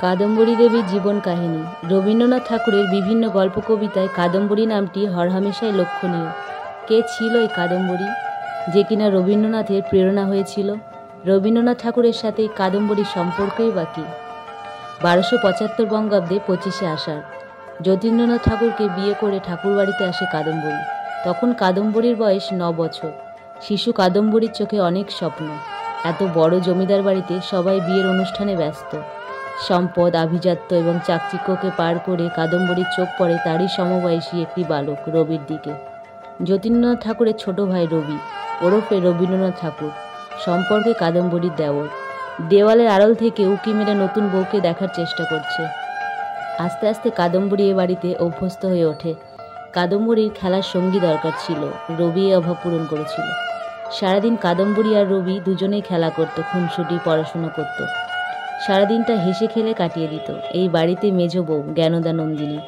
কাদম্বরী দেবীর জীবন কাহিনী। রবীন্দ্রনাথ ঠাকুরের বিভিন্ন গল্প কবিতায় কাদম্বরী নামটি হরহামেশাই লক্ষণীয়। কে ছিল এই কাদম্বরী, যে কিনা রবীন্দ্রনাথের প্রেরণা হয়েছিল? রবীন্দ্রনাথ ঠাকুরের সাথে এই কাদম্বরীর সম্পর্কই বা কী? 1275 বঙ্গাব্দে 25শে আষাঢ় যতীন্দ্রনাথ ঠাকুরকে বিয়ে করে ঠাকুরবাড়িতে আসে কাদম্বরী। তখন কাদম্বরীর বয়স 9 বছর। শিশু কাদম্বরীর চোখে অনেক স্বপ্ন। এত বড় জমিদার বাড়িতে সবাই বিয়ের অনুষ্ঠানে ব্যস্ত। সম্পদ, আভিজাত্য এবং চাকচিক্যকে পার করে কাদম্বরীর চোখ পড়ে তারই সমবয়সী একটি বালক রবির দিকে। যতীন্দ্রনাথ ঠাকুরের ছোট ভাই রবি, ওরফে রবীন্দ্রনাথ ঠাকুর, সম্পর্কে কাদম্বরীর দেওর। দেওয়ালের আড়াল থেকে উঁকি মেরে নতুন বউকে দেখার চেষ্টা করছে। আস্তে আস্তে কাদম্বরী এ বাড়িতে অভ্যস্ত হয়ে ওঠে। কাদম্বরীর খেলার সঙ্গী দরকার ছিল, রবি এ অভাব পূরণ করেছিল। সারাদিন কাদম্বরী আর রবি দুজনেই খেলা করত, খুনসুটি, পড়াশুনো করত। সারাদিনটা হেসে খেলে কাটিয়ে দিত। এই বাড়িতে মেজ বউ জ্ঞানদা নন্দিনী,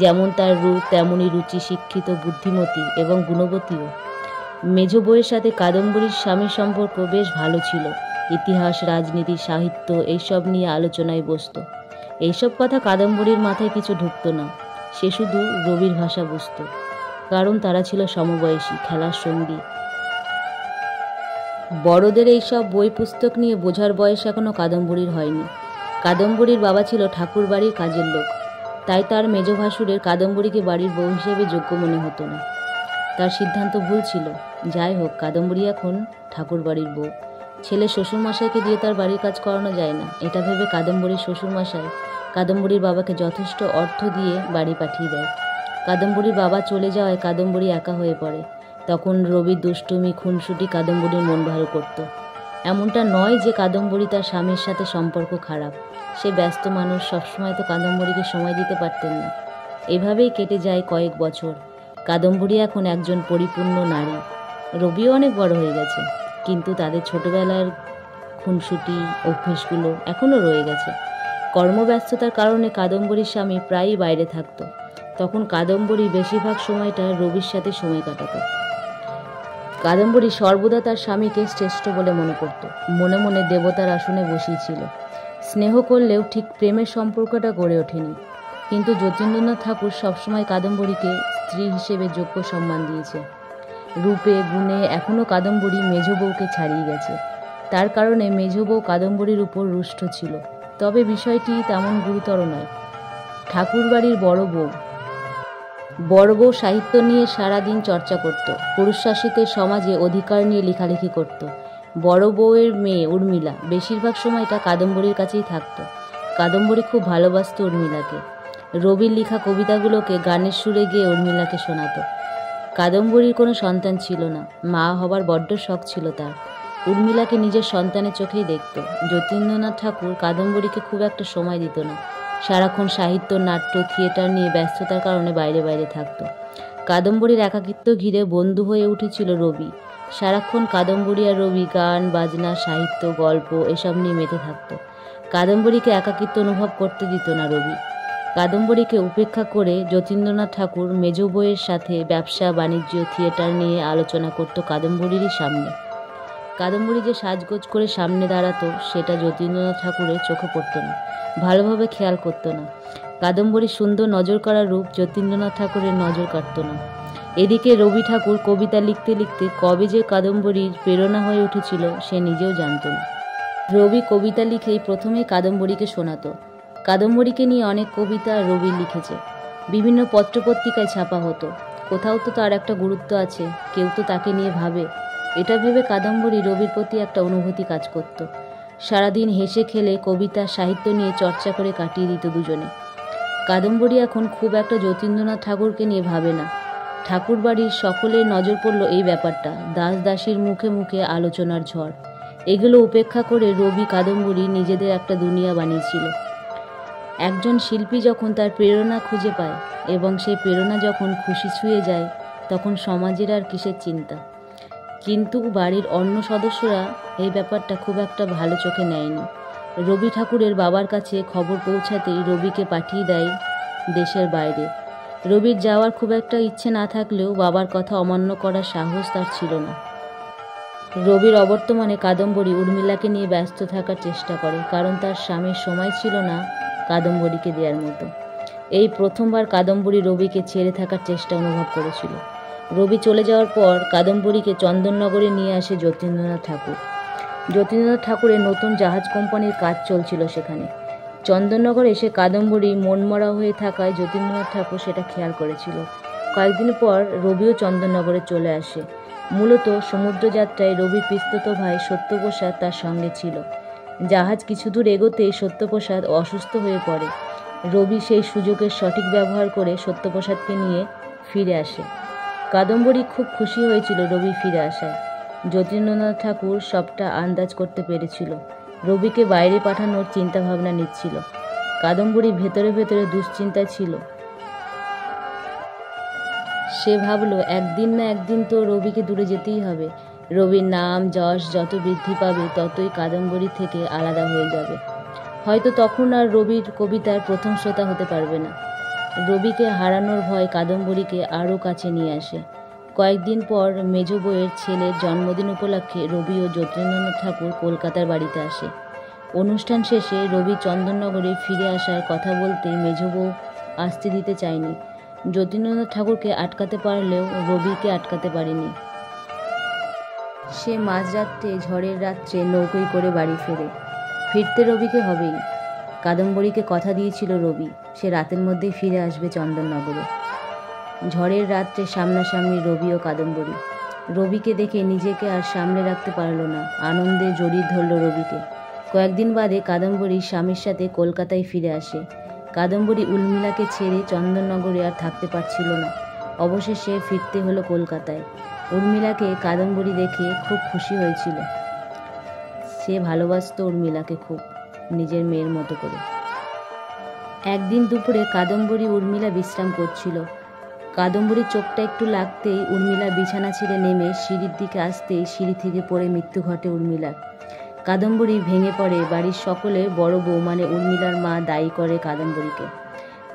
যেমন তার রূপ তেমনই রুচি, শিক্ষিত, বুদ্ধিমতী এবং গুণবতীও। মেজ বউয়ের সাথে কাদম্বরীর স্বামীর সম্পর্ক বেশ ভালো ছিল। ইতিহাস, রাজনীতি, সাহিত্য এইসব নিয়ে আলোচনায় বসত। এইসব কথা কাদম্বরীর মাথায় কিছু ঢুকত না। সে শুধু রবির ভাষা বুঝত, কারণ তারা ছিল সমবয়সী, খেলার সঙ্গী। বড়দের এইসব বই পুস্তক নিয়ে বোঝার বয়স এখনো কাদম্বরীর হয়নি। কাদম্বরীর বাবা ছিল ঠাকুর বাড়ির কাজের লোক, তাই তার মেজ ভাসুরের কাদম্বরীকে বাড়ির বউ হিসেবে যোগ্য মনে হতো না। তার সিদ্ধান্ত ভুল ছিল। যাই হোক, কাদম্বরী এখন ঠাকুর বাড়ির বউ। ছেলে শ্বশুরমশাইকে দিয়ে তার বাড়ির কাজ করানো যায় না, এটা ভেবে কাদম্বরীর শ্বশুরমশাই কাদম্বরীর বাবাকে যথেষ্ট অর্থ দিয়ে বাড়ি পাঠিয়ে দেয়। কাদম্বরীর বাবা চলে যাওয়ায় কাদম্বরী একা হয়ে পড়ে। তখন রবির দুষ্টুমি, খুনসুটি কাদম্বরীর মন ভালো করত। এমনটা নয় যে কাদম্বরী তার স্বামীর সাথে সম্পর্ক খারাপ। সে ব্যস্ত মানুষ, সবসময় তো কাদম্বরীকে সময় দিতে পারতেন না। এভাবেই কেটে যায় কয়েক বছর। কাদম্বরী এখন একজন পরিপূর্ণ নারী। রবিও অনেক বড় হয়ে গেছে, কিন্তু তাদের ছোটবেলার খুনসুটি অভ্যেসগুলো এখনও রয়ে গেছে। কর্মব্যস্ততার কারণে কাদম্বরীর স্বামী প্রায়ই বাইরে থাকত। তখন কাদম্বরী বেশিরভাগ সময়টা রবির সাথে সময় কাটাত। কাদম্বরী সর্বদা তার স্বামীকে শ্রেষ্ঠ বলে মনে করত। মনে মনে দেবতার আসনে বসিয়েছিল। স্নেহ করলেও ঠিক প্রেমের সম্পর্কটা গড়ে ওঠেনি। কিন্তু যতীন্দ্রনাথ ঠাকুর সবসময় কাদম্বরীকে স্ত্রী হিসেবে যোগ্য সম্মান দিয়েছে। রূপে, গুণে এখনও কাদম্বরী মেজ বউকে ছাড়িয়ে গেছে। তার কারণে মেজ বউ কাদম্বরীর উপর রুষ্ট ছিল। তবে বিষয়টি তেমন গুরুতর নয়। ঠাকুর বাড়ির বড় বউ সাহিত্য নিয়ে সারাদিন চর্চা করত। পুরুষশাসিত সমাজে অধিকার নিয়ে লেখালেখি করত। বড় বউয়ের মেয়ে উর্মিলা বেশিরভাগ সময়টা কাদম্বরীর কাছেই থাকত। কাদম্বরী খুব ভালোবাসত উর্মিলাকে। রবির লেখা কবিতাগুলোকে গানের সুরে গেয়ে উর্মিলাকে শোনাত। কাদম্বরীর কোনো সন্তান ছিল না। মা হবার বড্ড শখ ছিল তার। উর্মিলাকে নিজের সন্তানের চোখেই দেখত। যতীন্দ্রনাথ ঠাকুর কাদম্বরীকে খুব একটা সময় দিত না। সারাক্ষণ সাহিত্য, নাট্য, থিয়েটার নিয়ে ব্যস্ততার কারণে বাইরে বাইরে থাকত। কাদম্বরীর একাকিত্ব ঘিরে বন্ধু হয়ে উঠেছিল রবি। সারাক্ষণ কাদম্বরী আর রবি গান, বাজনা, সাহিত্য, গল্প এসব নিয়ে মেতে থাকত। কাদম্বরীকে একাকিত্ব অনুভব করতে দিত না রবি। কাদম্বরীকে উপেক্ষা করে যতীন্দ্রনাথ ঠাকুর মেজ বউয়ের সাথে ব্যবসা, বাণিজ্য, থিয়েটার নিয়ে আলোচনা করত কাদম্বরীরই সামনে। কাদম্বরী যে সাজগোজ করে সামনে দাঁড়াতো সেটা যতীন্দ্রনাথ ঠাকুরের চোখে পড়তো না, ভালোভাবে খেয়াল করতো না। কাদম্বরীর সুন্দর নজর করা রূপ যতীন্দ্রনাথ ঠাকুরের নজর কাটতো না। এদিকে রবি ঠাকুর কবিতা লিখতে লিখতে কবে যে কাদম্বরীর প্রেরণা হয়ে উঠেছিল সে নিজেও জানত না। রবি কবিতা লিখেই প্রথমেই কাদম্বরীকে শোনাতো। কাদম্বরীকে নিয়ে অনেক কবিতা রবি লিখেছে, বিভিন্ন পত্রপত্রিকায় ছাপা হতো। কোথাও তো তার একটা গুরুত্ব আছে, কেউ তো তাকে নিয়ে ভাবে। এটা ভেবে কাদম্বরী রবির প্রতি একটা অনুভূতি কাজ করত। সারাদিন হেসে খেলে কবিতা, সাহিত্য নিয়ে চর্চা করে কাটিয়ে দিত দুজনে। কাদম্বরী এখন খুব একটা যতীন্দ্রনাথ ঠাকুরকে নিয়ে ভাবে না। ঠাকুর বাড়ির সকলের নজর পড়ল এই ব্যাপারটা। দাস দাসীর মুখে মুখে আলোচনার ঝড়। এগুলো উপেক্ষা করে রবি, কাদম্বরী নিজেদের একটা দুনিয়া বানিয়েছিল। একজন শিল্পী যখন তার প্রেরণা খুঁজে পায় এবং সেই প্রেরণা যখন খুশি ছুঁয়ে যায়, তখন সমাজের আর কিসের চিন্তা। কিন্তু বাড়ির অন্য সদস্যরা এই ব্যাপারটা খুব একটা ভালো চোখে নেয়নি। রবি ঠাকুরের বাবার কাছে খবর পৌঁছাতেই রবিকে পাঠিয়ে দেয় দেশের বাইরে। রবির যাওয়ার খুব একটা ইচ্ছে না থাকলেও বাবার কথা অমান্য করার সাহস তার ছিল না। রবির অবর্তমানে কাদম্বরী উর্মিলাকে নিয়ে ব্যস্ত থাকার চেষ্টা করে, কারণ তার স্বামীর সময় ছিল না কাদম্বরীকে দেওয়ার মতো। এই প্রথমবার কাদম্বরী রবিকে ছেড়ে থাকার চেষ্টা অনুভব করেছিল। রবি চলে যাওয়ার পর কাদম্বরীকে চন্দননগরে নিয়ে আসে যতীন্দ্রনাথ ঠাকুর। যতীন্দ্রনাথ ঠাকুরের নতুন জাহাজ কোম্পানির কাজ চলছিল সেখানে। চন্দননগরে এসে কাদম্বরী মনমরা হয়ে থাকায় যতীন্দ্রনাথ ঠাকুর সেটা খেয়াল করেছিল। কয়েকদিন পর রবিও চন্দননগরে চলে আসে। মূলত সমুদ্রযাত্রায় রবির পিস্তত ভাই সত্যপ্রসাদ তার সঙ্গে ছিল। জাহাজ কিছু দূর এগোতেই সত্যপ্রসাদ অসুস্থ হয়ে পড়ে। রবি সেই সুযোগের সঠিক ব্যবহার করে সত্যপ্রসাদকে নিয়ে ফিরে আসে। কাদম্বরী খুব খুশি হয়েছিল রবি ফিরে আসায়। যতীন্দ্রনাথ ঠাকুর সবটা আন্দাজ করতে পেরেছিল। রবিকে বাইরে পাঠানোর চিন্তাভাবনা নিচ্ছিল। কাদম্বরী ভেতরে ভেতরে দুশ্চিন্তায় ছিল। সে ভাবল একদিন না একদিন তো রবিকে দূরে যেতেই হবে। রবির নাম যশ যত বৃদ্ধি পাবে ততই কাদম্বরী থেকে আলাদা হয়ে যাবে। হয়তো তখন আর রবির কবিতার প্রথম শ্রোতা হতে পারবে না। রবিকে হারানোর ভয় কাদম্বরীকে আরও কাছে নিয়ে আসে। কয়েকদিন পর মেজ বউয়ের ছেলের জন্মদিন উপলক্ষে রবি ও যতীন্দ্রনাথ ঠাকুর কলকাতার বাড়িতে আসে। অনুষ্ঠান শেষে রবি চন্দননগরে ফিরে আসার কথা বলতেই মেজ বউ আসতে দিতে চায়নি। যতীন্দ্রনাথ ঠাকুরকে আটকাতে পারলেও রবিকে আটকাতে পারেনি। সে মাঝরাত্রে ঝড়ের রাত্রে নৌকোয় করে বাড়ি ফেরে। ফিরতে রবিকে হবেই। কাদম্বরীকে কথা দিয়েছিল রবি, সে রাতের মধ্যেই ফিরে আসবে চন্দননগরে। ঝড়ের রাত্রে সামনাসামনি রবি ও কাদম্বরী। রবিকে দেখে নিজেকে আর সামলে রাখতে পারল না, আনন্দে জড়িয়ে ধরল রবিকে। কয়েকদিন বাদে কাদম্বরী স্বামীর সাথে কলকাতায় ফিরে আসে। কাদম্বরী উর্মিলাকে ছেড়ে চন্দননগরে আর থাকতে পারছিল না। অবশেষে ফিরতে হলো কলকাতায়। উর্মিলাকে কাদম্বরী দেখে খুব খুশি হয়েছিল। সে ভালোবাসত উর্মিলাকে খুব, নিজের মেয়ের মতো করে। একদিন দুপুরে কাদম্বরী উর্মিলা বিশ্রাম করছিল। কাদম্বরীর চোখটা একটু লাগতেই উর্মিলা বিছানা ছেড়ে নেমে সিঁড়ির দিকে আসতেই সিঁড়ি থেকে পড়ে মৃত্যু ঘটে উর্মিলার। কাদম্বরী ভেঙে পড়ে। বাড়ির সকলে বড় বউ মানে উর্মিলার মা দায়ী করে কাদম্বরীকে।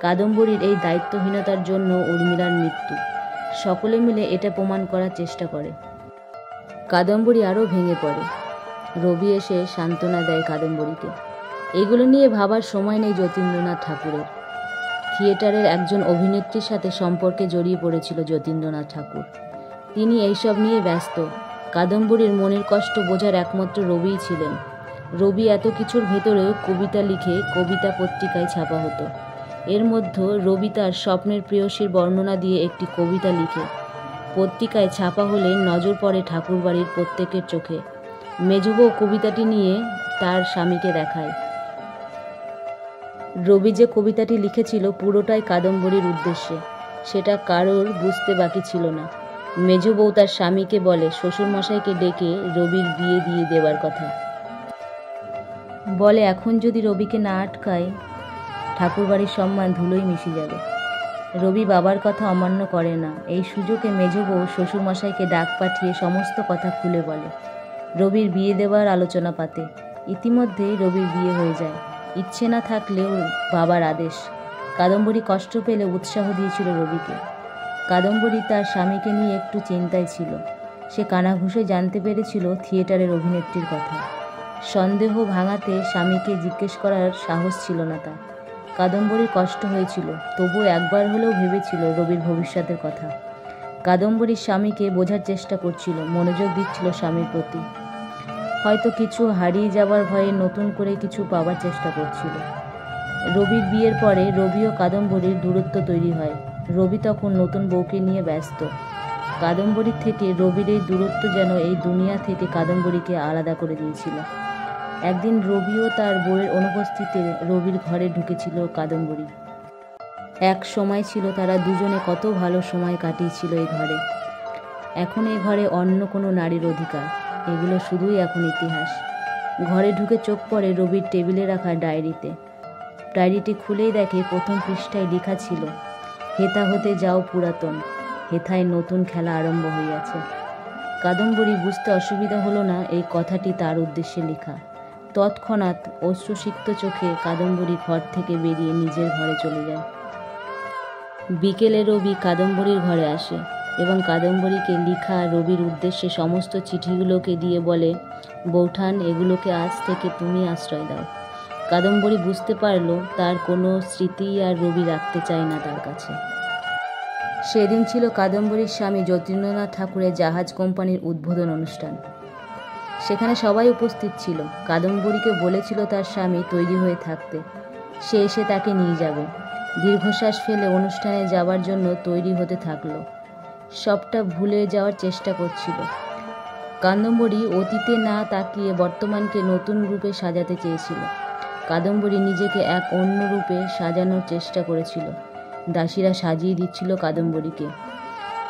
কাদম্বরীর এই দায়িত্বহীনতার জন্য উর্মিলার মৃত্যু। সকলে মিলে এটা প্রমাণ করার চেষ্টা করে। কাদম্বরী আরও ভেঙে পড়ে। রবি এসে সান্ত্বনা দেয় কাদম্বরীকে। এগুলো নিয়ে ভাবার সময় নেই যতীন্দ্রনাথ ঠাকুরের। থিয়েটারের একজন অভিনেত্রীর সাথে সম্পর্কে জড়িয়ে পড়েছিল যতীন্দ্রনাথ ঠাকুর। তিনি এইসব নিয়ে ব্যস্ত। কাদম্বরীর মনের কষ্ট বোঝার একমাত্র রবিই ছিলেন। রবি এত কিছুর ভেতরেও কবিতা লিখে কবিতা পত্রিকায় ছাপা হতো। এর মধ্যে রবি তার স্বপ্নের প্রেয়সীর বর্ণনা দিয়ে একটি কবিতা লিখে পত্রিকায় ছাপা হলে নজর পড়ে ঠাকুরবাড়ির প্রত্যেকের চোখে। মেজবউ কবিতাটি নিয়ে তার স্বামীকে দেখায়। রবি যে কবিতাটি লিখেছিল পুরোটাই কাদম্বরীর উদ্দেশ্যে, সেটা কারোর বুঝতে বাকি ছিল না। মেজ বউ তার স্বামীকে বলে শ্বশুরমশাইকে ডেকে রবির বিয়ে দিয়ে দেওয়ার কথা। বলে এখন যদি রবিকে না আটকায় ঠাকুরবাড়ির সম্মান ধুলোয় মিশে যাবে। রবি বাবার কথা অমান্য করে না। এই সুযোগে মেজ বউ শ্বশুরমশাইকে ডাক পাঠিয়ে সমস্ত কথা খুলে বলে। রবির বিয়ে দেওয়ার আলোচনা পাতে। ইতিমধ্যে রবির বিয়ে হয়ে যায়। ইচ্ছে না থাকলেও বাবার আদেশ। কাদম্বরী কষ্ট পেলে উৎসাহ দিয়েছিল রবিকে। কাদম্বরী তার স্বামীকে নিয়ে একটু চিন্তায় ছিল। সে কানাঘুষে জানতে পেরেছিল থিয়েটারের অভিনেত্রীর কথা। সন্দেহ ভাঙাতে স্বামীকে জিজ্ঞেস করার সাহস ছিল না তার। কাদম্বরীর কষ্ট হয়েছিল, তবু একবার হলেও ভেবেছিল রবির ভবিষ্যতের কথা। কাদম্বরীর স্বামীকে বোঝার চেষ্টা করছিল, মনোযোগ দিচ্ছিল স্বামীর প্রতি। হয়তো কিছু হারিয়ে যাবার ভয়ে নতুন করে কিছু পাওয়ার চেষ্টা করছিল। রবির বিয়ের পরে রবি ও কাদম্বরীর দূরত্ব তৈরি হয়। রবি তখন নতুন বউকে নিয়ে ব্যস্ত। কাদম্বরীর থেকে রবির এই দূরত্ব যেন এই দুনিয়া থেকে কাদম্বরীকে আলাদা করে দিয়েছিল। একদিন রবি ও তার বউয়ের অনুপস্থিতিতে রবির ঘরে ঢুকেছিল কাদম্বরী। এক সময় ছিল তারা দুজনে কত ভালো সময় কাটিয়েছিল এই ঘরে। এখন এই ঘরে অন্য কোনো নারীর অধিকার, এগুলো শুধুই এখন ইতিহাস। ঘরে ঢুকে চোখ পড়ে রবির টেবিলে রাখা ডায়েরিতে। ডায়েরিটি খুলেই দেখে প্রথম পৃষ্ঠায় লেখা ছিল, হেথা হতে যাও পুরাতন, হেথায় নতুন খেলা আরম্ভ হইয়াছে। কাদম্বরী বুঝতে অসুবিধা হলো না এই কথাটি তার উদ্দেশ্যে লেখা। তৎক্ষণাৎ অশ্রুসিক্ত চোখে কাদম্বরী ঘর থেকে বেরিয়ে নিজের ঘরে চলে যায়। বিকেলে রবি কাদম্বরীর ঘরে আসে এবং কাদম্বরীকে লিখা রবির উদ্দেশ্যে সমস্ত চিঠিগুলোকে দিয়ে বলে, বৌঠান, এগুলোকে আজ থেকে তুমি আশ্রয় দাও। কাদম্বরী বুঝতে পারল তার কোনো স্মৃতি আর রবি রাখতে চায় না তার কাছে। সেদিন ছিল কাদম্বরীর স্বামী যতীন্দ্রনাথ ঠাকুরের জাহাজ কোম্পানির উদ্বোধন অনুষ্ঠান। সেখানে সবাই উপস্থিত ছিল। কাদম্বরীকে বলেছিল তার স্বামী তৈরি হয়ে থাকতে, সে এসে তাকে নিয়ে যাবে। দীর্ঘশ্বাস ফেলে অনুষ্ঠানে যাবার জন্য তৈরি হতে থাকলো। সবটা ভুলে যাওয়ার চেষ্টা করছিল। কাদম্বরী অতীতে না তাকিয়ে বর্তমানকে নতুন রূপে সাজাতে চেয়েছিল। কাদম্বরী নিজেকে এক অন্য রূপে সাজানোর চেষ্টা করেছিল। দাসীরা সাজিয়ে দিচ্ছিল কাদম্বরীকে।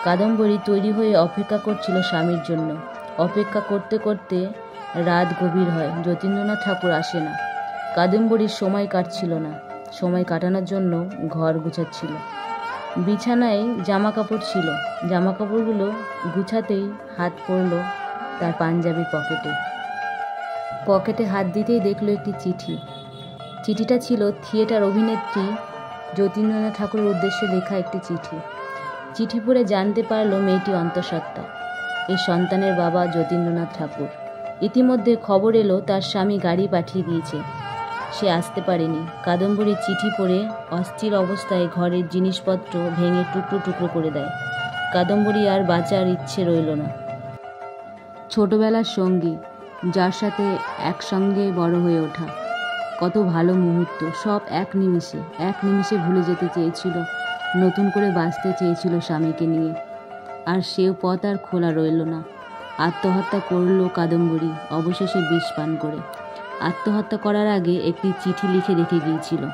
কাদম্বরী তৈরি হয়ে অপেক্ষা করছিল স্বামীর জন্য। অপেক্ষা করতে করতে রাত গভীর হয়। যতীন্দ্রনাথ ঠাকুর আসে না। কাদম্বরীর সময় কাটছিল না। সময় কাটানোর জন্য ঘর গুছাচ্ছিল। বিছানায় জামা কাপড় ছিল। জামা কাপড়গুলো গুছাতেই হাত পড়ল তার পাঞ্জাবির পকেটে। পকেটে হাত দিতেই দেখলো একটি চিঠি। চিঠিটা ছিল থিয়েটার অভিনেত্রী যতীন্দ্রনাথ ঠাকুরের উদ্দেশ্যে লেখা একটি চিঠি। চিঠি পড়ে জানতে পারল মেয়েটি অন্তঃসত্ত্বা। এই সন্তানের বাবা যতীন্দ্রনাথ ঠাকুর। ইতিমধ্যে খবর এলো তার স্বামী গাড়ি পাঠিয়ে দিয়েছে। সে আসতে পারেনি। কাদম্বরী চিঠি পড়ে অস্থির অবস্থায় ঘরের জিনিসপত্র ভেঙে টুকরো টুকরো করে দেয়। কাদম্বরী আর বাঁচার ইচ্ছে রইল না। ছোটবেলার সঙ্গী, যার সাথে একসঙ্গে বড় হয়ে ওঠা, কত ভালো মুহূর্ত, সব এক নিমিষে ভুলে যেতে চেয়েছিল। নতুন করে বাঁচতে চেয়েছিল স্বামীকে নিয়ে। আর সেও পথ আর খোলা রইল না। আত্মহত্যা করল কাদম্বরী, অবশেষে বিষ পান করে। আত্মহত্যা করার আগে একটি চিঠি লিখে রেখে গিয়েছিল।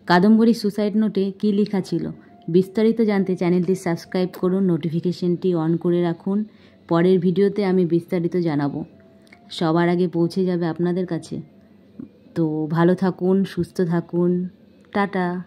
কাদম্বরী সুসাইড নোটে কী লেখা ছিল বিস্তারিত জানতে চ্যানেলটি সাবস্ক্রাইব করুন, নোটিফিকেশনটি অন করে রাখুন। পরের ভিডিওতে আমি বিস্তারিত জানাবো, সবার আগে পৌঁছে যাবে আপনাদের কাছে। তো ভালো থাকুন, সুস্থ থাকুন, টাটা।